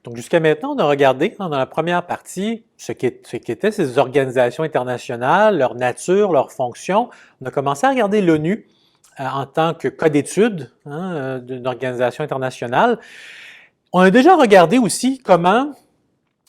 Donc, jusqu'à maintenant, on a regardé dans la première partie ce qu'étaient ces organisations internationales, leur nature, leurs fonctions. On a commencé à regarder l'ONU en tant que cas d'étude d'une organisation internationale. On a déjà regardé aussi comment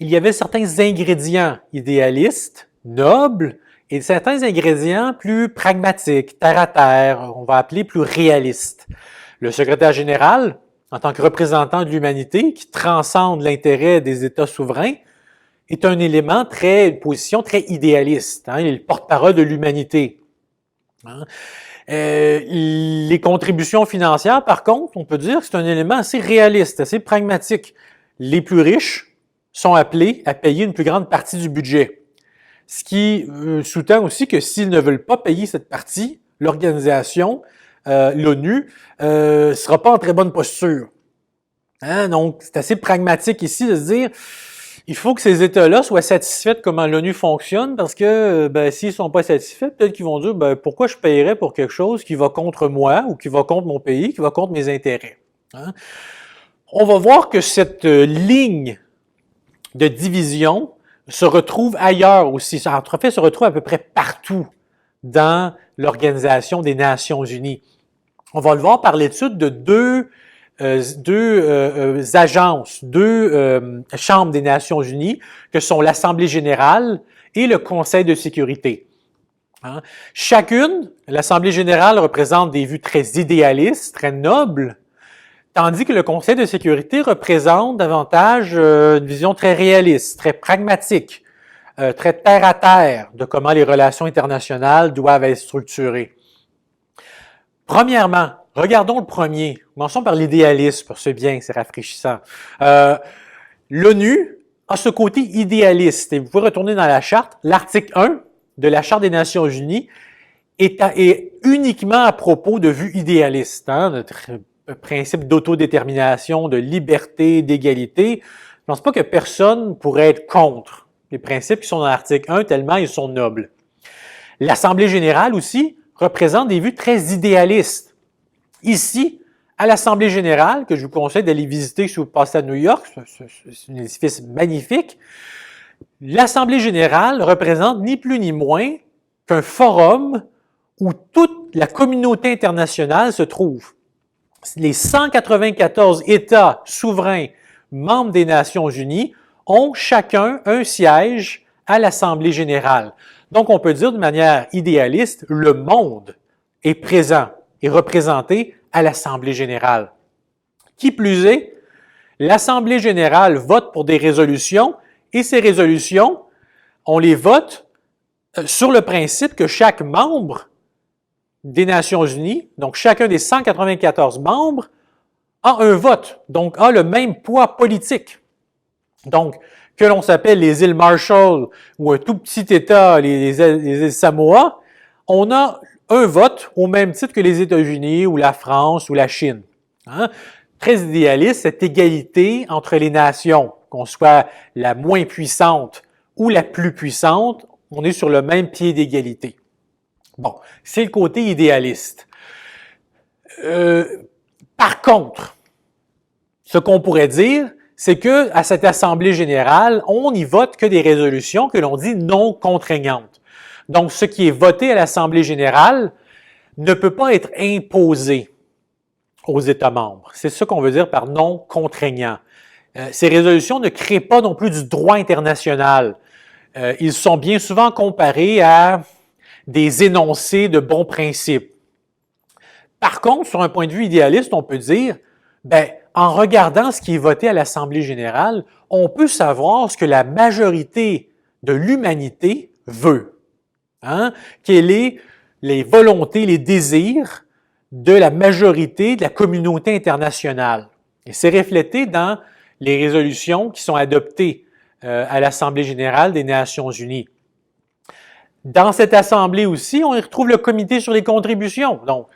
il y avait certains ingrédients idéalistes, nobles, et certains ingrédients plus pragmatiques, terre à terre, on va appeler plus réalistes. Le secrétaire général, en tant que représentant de l'humanité, qui transcende l'intérêt des États souverains, est un élément une position très idéaliste. Il est le porte-parole de l'humanité. Les contributions financières, par contre, on peut dire que c'est un élément assez réaliste, assez pragmatique. Les plus riches sont appelés à payer une plus grande partie du budget. Ce qui sous-tend aussi que s'ils ne veulent pas payer cette partie, l'organisation, l'ONU, sera pas en très bonne posture. Donc, c'est assez pragmatique ici de se dire, il faut que ces États-là soient satisfaits de comment l'ONU fonctionne, parce que s'ils sont pas satisfaits, peut-être qu'ils vont dire, pourquoi je paierais pour quelque chose qui va contre moi, ou qui va contre mon pays, qui va contre mes intérêts. On va voir que cette ligne de division se retrouve ailleurs aussi. En fait, se retrouve à peu près partout dans l'Organisation des Nations Unies. On va le voir par l'étude de deux agences, deux chambres des Nations Unies, que sont l'Assemblée générale et le Conseil de sécurité. Chacune, l'Assemblée générale représente des vues très idéalistes, très nobles, tandis que le Conseil de sécurité représente davantage une vision très réaliste, très pragmatique, très terre-à-terre de comment les relations internationales doivent être structurées. Premièrement, regardons le premier. Commençons par l'idéalisme, c'est bien, c'est rafraîchissant. L'ONU a ce côté idéaliste, et vous pouvez retourner dans la charte, l'article 1 de la Charte des Nations Unies est uniquement à propos de vues idéalistes, notre principe d'autodétermination, de liberté, d'égalité. Je ne pense pas que personne pourrait être contre les principes qui sont dans l'article 1 tellement ils sont nobles. L'Assemblée générale aussi représente des vues très idéalistes. Ici, à l'Assemblée générale, que je vous conseille d'aller visiter si vous passez à New York, c'est un édifice magnifique, l'Assemblée générale représente ni plus ni moins qu'un forum où toute la communauté internationale se trouve. Les 194 États souverains membres des Nations unies ont chacun un siège à l'Assemblée générale. Donc, on peut dire de manière idéaliste, le monde est présent et représenté à l'Assemblée générale. Qui plus est, l'Assemblée générale vote pour des résolutions et ces résolutions, on les vote sur le principe que chaque membre des Nations unies, donc chacun des 194 membres, a un vote, donc a le même poids politique. Donc, que l'on s'appelle les îles Marshall ou un tout petit État, les îles Samoa, on a un vote au même titre que les États-Unis ou la France ou la Chine. Très idéaliste, cette égalité entre les nations, qu'on soit la moins puissante ou la plus puissante, on est sur le même pied d'égalité. Bon, c'est le côté idéaliste. Par contre, ce qu'on pourrait dire, c'est que à cette Assemblée générale, on n'y vote que des résolutions que l'on dit non contraignantes. Donc, ce qui est voté à l'Assemblée générale ne peut pas être imposé aux États membres. C'est ça qu'on veut dire par non contraignant. Ces résolutions ne créent pas non plus du droit international. Ils sont bien souvent comparés à des énoncés de bons principes. Par contre, sur un point de vue idéaliste, on peut dire, en regardant ce qui est voté à l'Assemblée générale, on peut savoir ce que la majorité de l'humanité veut. Quelles sont les volontés, les désirs de la majorité de la communauté internationale. Et c'est reflété dans les résolutions qui sont adoptées à l'Assemblée générale des Nations unies. Dans cette assemblée aussi, on y retrouve le comité sur les contributions. Donc,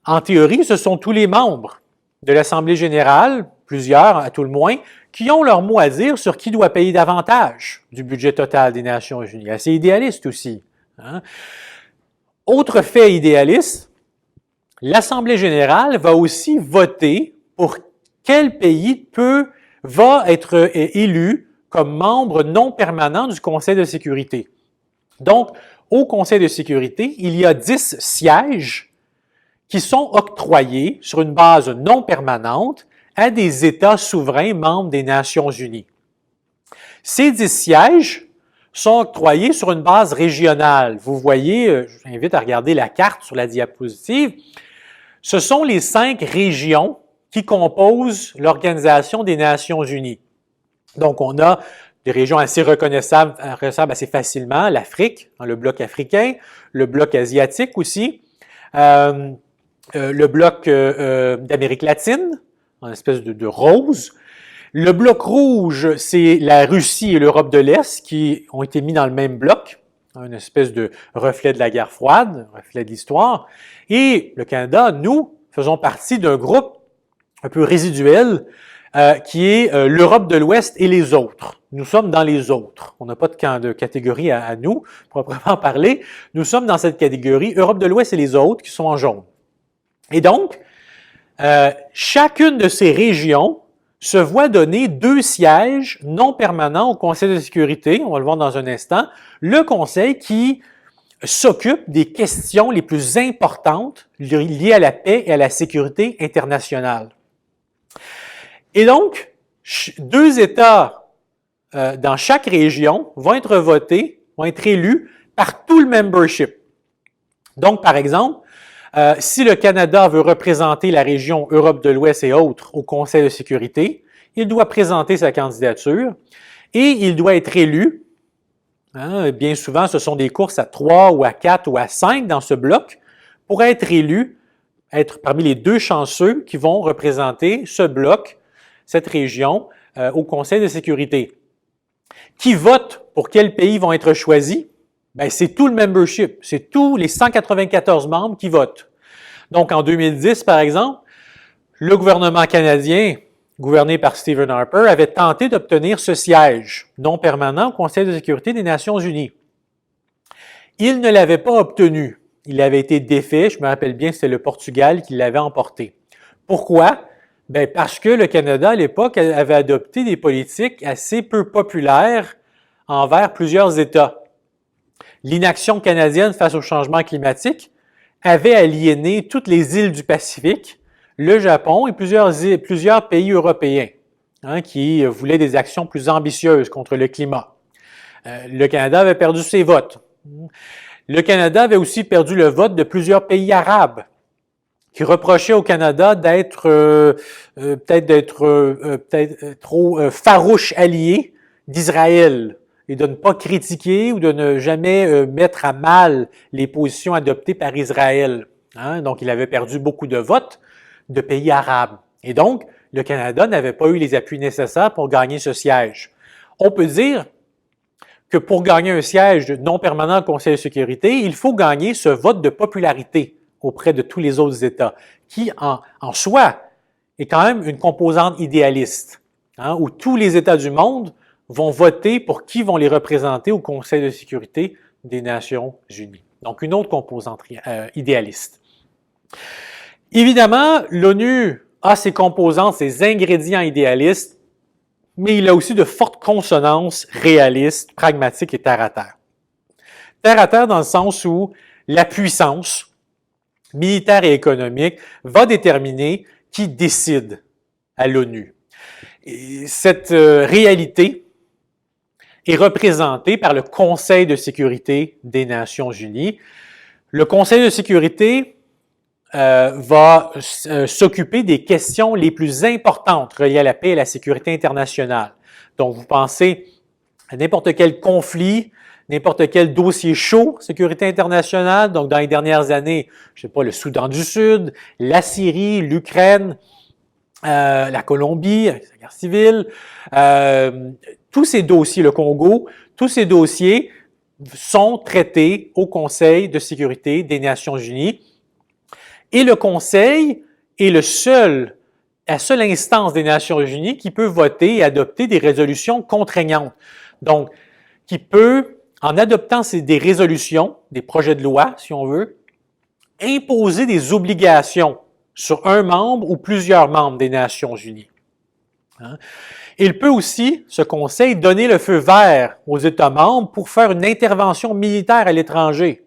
en théorie, ce sont tous les membres de l'Assemblée générale, plusieurs à tout le moins, qui ont leur mot à dire sur qui doit payer davantage du budget total des Nations unies. Assez idéaliste aussi. Autre fait idéaliste, l'Assemblée générale va aussi voter pour quel pays peut va être élu comme membre non permanent du Conseil de sécurité. Donc, au Conseil de sécurité, il y a 10 sièges qui sont octroyés sur une base non permanente à des États souverains membres des Nations unies. Ces 10 sièges sont octroyés sur une base régionale. Vous voyez, je vous invite à regarder la carte sur la diapositive. Ce sont les 5 régions qui composent l'Organisation des Nations unies. Donc, on a des régions assez reconnaissables assez facilement, l'Afrique, le bloc africain, le bloc asiatique aussi, le bloc d'Amérique latine, en espèce de rose. Le bloc rouge, c'est la Russie et l'Europe de l'Est qui ont été mis dans le même bloc, une espèce de reflet de la guerre froide, reflet de l'histoire. Et le Canada, nous, faisons partie d'un groupe un peu résiduel qui est l'Europe de l'Ouest et les autres. Nous sommes dans les autres. On n'a pas de catégorie à nous, proprement parler. Nous sommes dans cette catégorie Europe de l'Ouest et les autres qui sont en jaune. Et donc, chacune de ces régions se voit donner 2 sièges non permanents au Conseil de sécurité, on va le voir dans un instant, le Conseil qui s'occupe des questions les plus importantes liées à la paix et à la sécurité internationale. Et donc, 2 États dans chaque région vont être votés, vont être élus par tout le membership. Donc, par exemple, si le Canada veut représenter la région Europe de l'Ouest et autres au Conseil de sécurité, il doit présenter sa candidature et il doit être élu. Bien souvent, ce sont des courses à 3 ou à 4 ou à 5 dans ce bloc pour être élu, être parmi les 2 chanceux qui vont représenter ce bloc, cette région, au Conseil de sécurité. Qui vote pour quels pays vont être choisis? Ben, c'est tout le membership, c'est tous les 194 membres qui votent. Donc, en 2010, par exemple, le gouvernement canadien, gouverné par Stephen Harper, avait tenté d'obtenir ce siège non permanent au Conseil de sécurité des Nations unies. Il ne l'avait pas obtenu. Il avait été défait, je me rappelle bien, c'était le Portugal qui l'avait emporté. Pourquoi? Ben, parce que le Canada, à l'époque, avait adopté des politiques assez peu populaires envers plusieurs États. L'inaction canadienne face au changement climatique avait aliéné toutes les îles du Pacifique, le Japon et plusieurs pays européens qui voulaient des actions plus ambitieuses contre le climat. Le Canada avait perdu ses votes. Le Canada avait aussi perdu le vote de plusieurs pays arabes qui reprochaient au Canada d'être trop farouche allié d'Israël et de ne pas critiquer ou de ne jamais mettre à mal les positions adoptées par Israël. Donc, il avait perdu beaucoup de votes de pays arabes. Et donc, le Canada n'avait pas eu les appuis nécessaires pour gagner ce siège. On peut dire que pour gagner un siège non permanent au Conseil de sécurité, il faut gagner ce vote de popularité auprès de tous les autres États, qui en soi est quand même une composante idéaliste, où tous les États du monde vont voter pour qui vont les représenter au Conseil de sécurité des Nations unies. Donc, une autre composante idéaliste. Évidemment, l'ONU a ses composantes, ses ingrédients idéalistes, mais il a aussi de fortes consonances réalistes, pragmatiques et terre à terre. Terre à terre dans le sens où la puissance militaire et économique va déterminer qui décide à l'ONU. Cette réalité est représentée par le Conseil de sécurité des Nations unies. Le Conseil de sécurité va s'occuper des questions les plus importantes reliées à la paix et à la sécurité internationale. Donc, vous pensez à n'importe quel conflit, n'importe quel dossier chaud, sécurité internationale. Donc, dans les dernières années, je sais pas, le Soudan du Sud, la Syrie, l'Ukraine, la Colombie, avec sa guerre civile, tous ces dossiers, le Congo, tous ces dossiers sont traités au Conseil de sécurité des Nations unies. Et le Conseil est la seule instance des Nations unies qui peut voter et adopter des résolutions contraignantes. Donc, qui peut, en adoptant des résolutions, des projets de loi, si on veut, imposer des obligations sur un membre ou plusieurs membres des Nations unies. Il peut aussi, ce Conseil, donner le feu vert aux États membres pour faire une intervention militaire à l'étranger.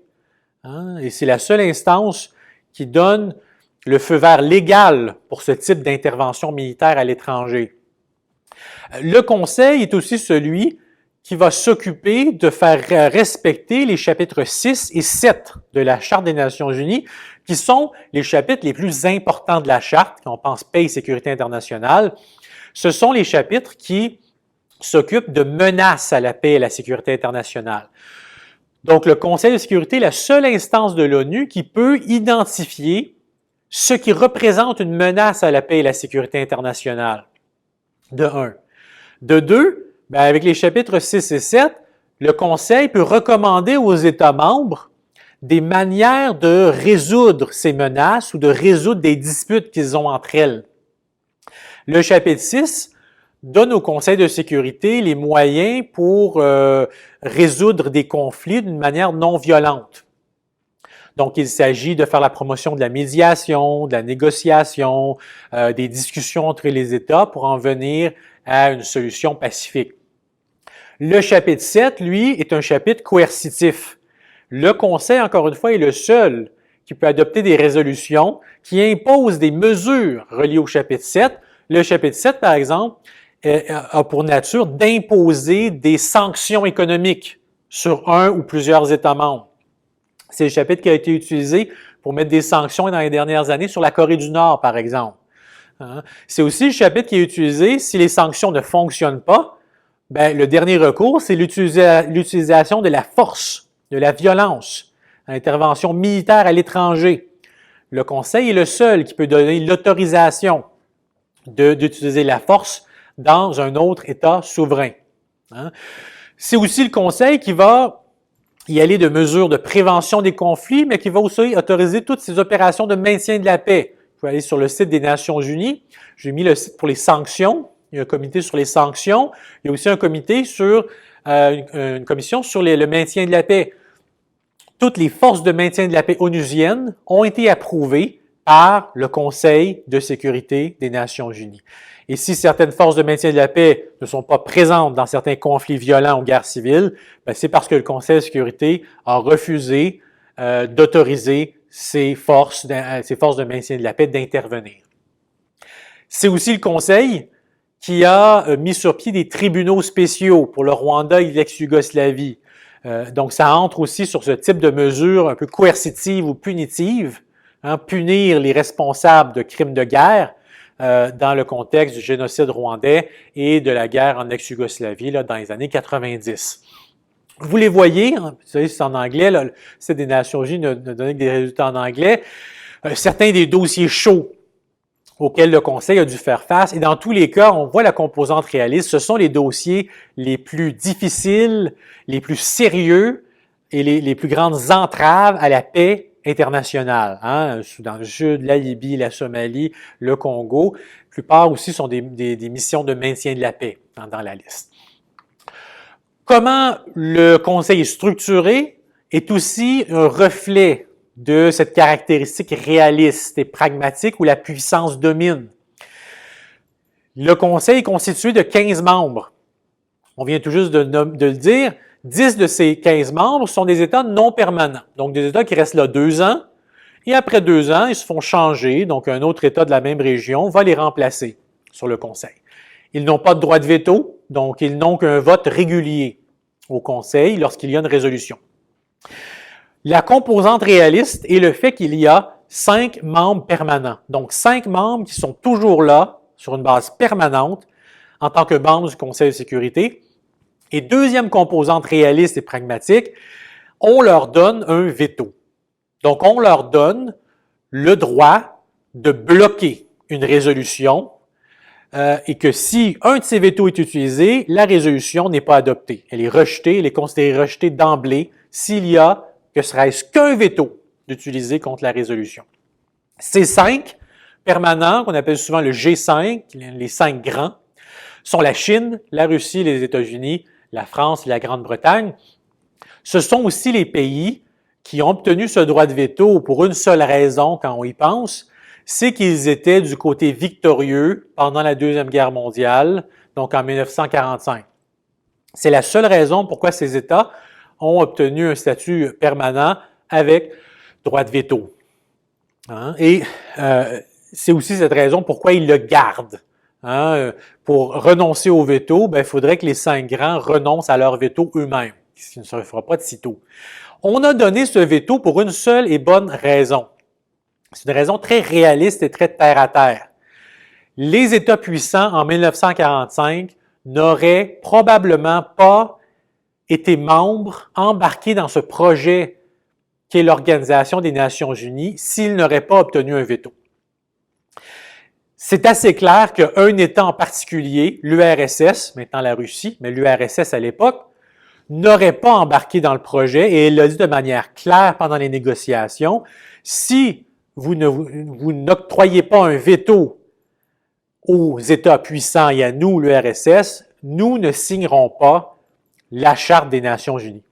Hein? Et c'est la seule instance qui donne le feu vert légal pour ce type d'intervention militaire à l'étranger. Le Conseil est aussi celui qui va s'occuper de faire respecter les chapitres 6 et 7 de la Charte des Nations Unies, qui sont les chapitres les plus importants de la Charte, quand on pense paix et sécurité internationale. Ce sont les chapitres qui s'occupent de menaces à la paix et à la sécurité internationale. Donc, le Conseil de sécurité est la seule instance de l'ONU qui peut identifier ce qui représente une menace à la paix et la sécurité internationale, de un. De deux, avec les chapitres 6 et 7, le Conseil peut recommander aux États membres des manières de résoudre ces menaces ou de résoudre des disputes qu'ils ont entre elles. Le chapitre 6 donne au Conseil de sécurité les moyens pour résoudre des conflits d'une manière non violente. Donc, il s'agit de faire la promotion de la médiation, de la négociation, des discussions entre les États pour en venir à une solution pacifique. Le chapitre 7, lui, est un chapitre coercitif. Le Conseil, encore une fois, est le seul qui peut adopter des résolutions qui imposent des mesures reliées au chapitre 7. Le chapitre 7, par exemple, a pour nature d'imposer des sanctions économiques sur un ou plusieurs États membres. C'est le chapitre qui a été utilisé pour mettre des sanctions dans les dernières années sur la Corée du Nord, par exemple. C'est aussi le chapitre qui est utilisé si les sanctions ne fonctionnent pas. Le dernier recours, c'est l'utilisation de la force, de la violence, l'intervention militaire à l'étranger. Le Conseil est le seul qui peut donner l'autorisation d'utiliser la force dans un autre État souverain. C'est aussi le Conseil qui va y aller de mesures de prévention des conflits, mais qui va aussi autoriser toutes ces opérations de maintien de la paix. Vous pouvez aller sur le site des Nations Unies. J'ai mis le site pour les sanctions. Il y a un comité sur les sanctions. Il y a aussi un comité sur une commission sur le maintien de la paix. Toutes les forces de maintien de la paix onusiennes ont été approuvées par le Conseil de sécurité des Nations Unies. Et si certaines forces de maintien de la paix ne sont pas présentes dans certains conflits violents ou guerres civiles, c'est parce que le Conseil de sécurité a refusé d'autoriser ces forces de maintien de la paix d'intervenir. C'est aussi le Conseil qui a mis sur pied des tribunaux spéciaux pour le Rwanda et l'ex-Yougoslavie. Donc, ça entre aussi sur ce type de mesures un peu coercitives ou punitives, punir les responsables de crimes de guerre dans le contexte du génocide rwandais et de la guerre en ex-Yougoslavie dans les années 90. Vous les voyez, vous savez, c'est en anglais, là, le site des Nations Unies ne donne que des résultats en anglais. Certains des dossiers chauds auxquels le Conseil a dû faire face, et dans tous les cas, on voit la composante réaliste, ce sont les dossiers les plus difficiles, les plus sérieux et les plus grandes entraves à la paix internationale. Le Soudan du Sud, la Libye, la Somalie, le Congo. La plupart aussi sont des missions de maintien de la paix dans la liste. Comment le Conseil est structuré est aussi un reflet de cette caractéristique réaliste et pragmatique où la puissance domine. Le Conseil est constitué de 15 membres. On vient tout juste de le dire. 10 de ces 15 membres sont des États non permanents, donc des États qui restent là 2 ans, et après 2 ans, ils se font changer, donc un autre État de la même région va les remplacer sur le Conseil. Ils n'ont pas de droit de veto, donc ils n'ont qu'un vote régulier au Conseil lorsqu'il y a une résolution. La composante réaliste est le fait qu'il y a 5 membres permanents, donc 5 membres qui sont toujours là sur une base permanente en tant que membres du Conseil de sécurité. Et deuxième composante réaliste et pragmatique, on leur donne un veto. Donc, on leur donne le droit de bloquer une résolution et que si un de ces vétos est utilisé, la résolution n'est pas adoptée. Elle est rejetée, elle est considérée rejetée d'emblée s'il y a que serait-ce qu'un veto d'utiliser contre la résolution. Ces 5 permanents, qu'on appelle souvent le G5, les 5 grands, sont la Chine, la Russie, les États-Unis, la France et la Grande-Bretagne. Ce sont aussi les pays qui ont obtenu ce droit de veto pour une seule raison quand on y pense, c'est qu'ils étaient du côté victorieux pendant la Deuxième Guerre mondiale, donc en 1945. C'est la seule raison pourquoi ces États ont obtenu un statut permanent avec droit de veto. Hein? Et c'est aussi cette raison pourquoi ils le gardent. Hein? Pour renoncer au veto, il faudrait que les 5 grands renoncent à leur veto eux-mêmes, ce qui ne se fera pas de sitôt. On a donné ce veto pour une seule et bonne raison. C'est une raison très réaliste et très terre-à-terre. Les États puissants en 1945 n'auraient probablement pas été membres, embarqués dans ce projet qui est l'Organisation des Nations Unies, s'ils n'auraient pas obtenu un veto. C'est assez clair qu'un État en particulier, l'URSS, maintenant la Russie, mais l'URSS à l'époque, n'aurait pas embarqué dans le projet, et elle l'a dit de manière claire pendant les négociations, si vous n'octroyez pas un veto aux États puissants et à nous, l'URSS, nous ne signerons pas la Charte des Nations Unies.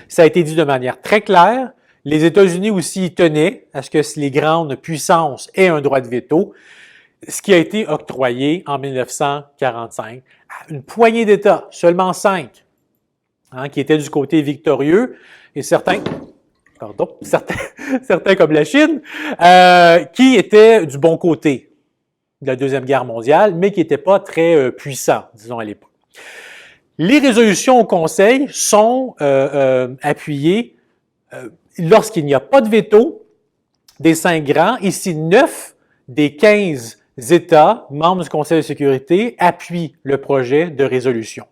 Ça a été dit de manière très claire. Les États-Unis aussi y tenaient à ce que les grandes puissances aient un droit de veto, ce qui a été octroyé en 1945 à une poignée d'États, seulement 5, hein, qui étaient du côté victorieux, et certains comme la Chine, qui étaient du bon côté de la Deuxième Guerre mondiale, mais qui n'étaient pas très puissants, disons, à l'époque. Les résolutions au Conseil sont appuyées lorsqu'il n'y a pas de veto des 5 grands. Ici, 9 des 15 États membres du Conseil de sécurité appuient le projet de résolution.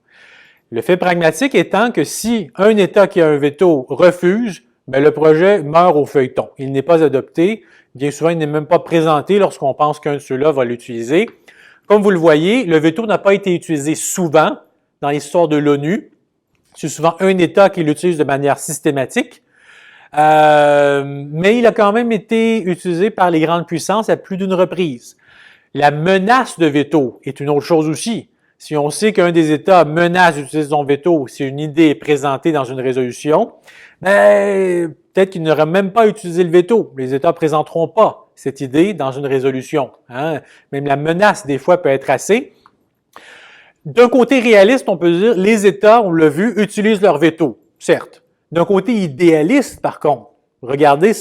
Le fait pragmatique étant que si un État qui a un veto refuse, le projet meurt au feuilleton. Il n'est pas adopté. Bien souvent, il n'est même pas présenté lorsqu'on pense qu'un de ceux-là va l'utiliser. Comme vous le voyez, le veto n'a pas été utilisé souvent dans l'histoire de l'ONU. C'est souvent un État qui l'utilise de manière systématique. Mais il a quand même été utilisé par les grandes puissances à plus d'une reprise. La menace de veto est une autre chose aussi. Si on sait qu'un des États menace d'utiliser son veto, si une idée est présentée dans une résolution, peut-être qu'ils n'auraient même pas utilisé le veto. Les États ne présenteront pas cette idée dans une résolution. Hein? Même la menace, des fois, peut être assez. D'un côté réaliste, on peut dire, les États, on l'a vu, utilisent leur veto, certes. D'un côté idéaliste, par contre, regardez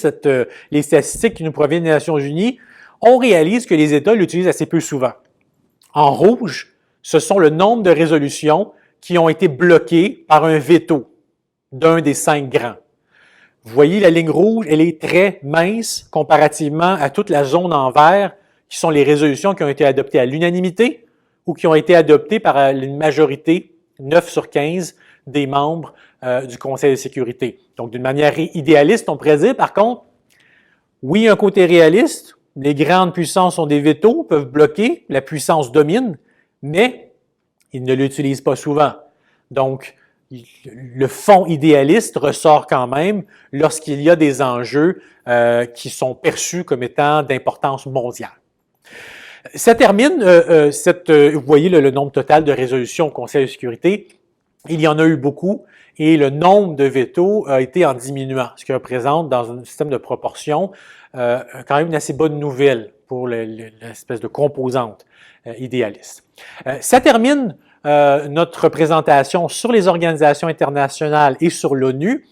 les statistiques qui nous proviennent des Nations Unies, on réalise que les États l'utilisent assez peu souvent. En rouge, ce sont le nombre de résolutions qui ont été bloquées par un veto d'un des 5 grands. Vous voyez, la ligne rouge, elle est très mince comparativement à toute la zone en vert, qui sont les résolutions qui ont été adoptées à l'unanimité ou qui ont été adoptées par une majorité, 9 sur 15, des membres du Conseil de sécurité. Donc, d'une manière idéaliste, on pourrait dire, par contre, oui, un côté réaliste, les grandes puissances ont des vétos, peuvent bloquer, la puissance domine, mais ils ne l'utilisent pas souvent. Donc, le fond idéaliste ressort quand même lorsqu'il y a des enjeux qui sont perçus comme étant d'importance mondiale. Ça termine, vous voyez le nombre total de résolutions au Conseil de sécurité. Il y en a eu beaucoup et le nombre de vétos a été en diminuant, ce qui représente dans un système de proportion quand même une assez bonne nouvelle pour l'espèce de composante idéaliste. Ça termine notre présentation sur les organisations internationales et sur l'ONU.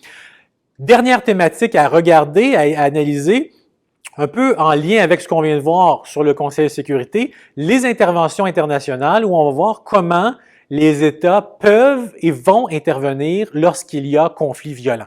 Dernière thématique à regarder, à analyser, un peu en lien avec ce qu'on vient de voir sur le Conseil de sécurité, les interventions internationales où on va voir comment les États peuvent et vont intervenir lorsqu'il y a conflit violent.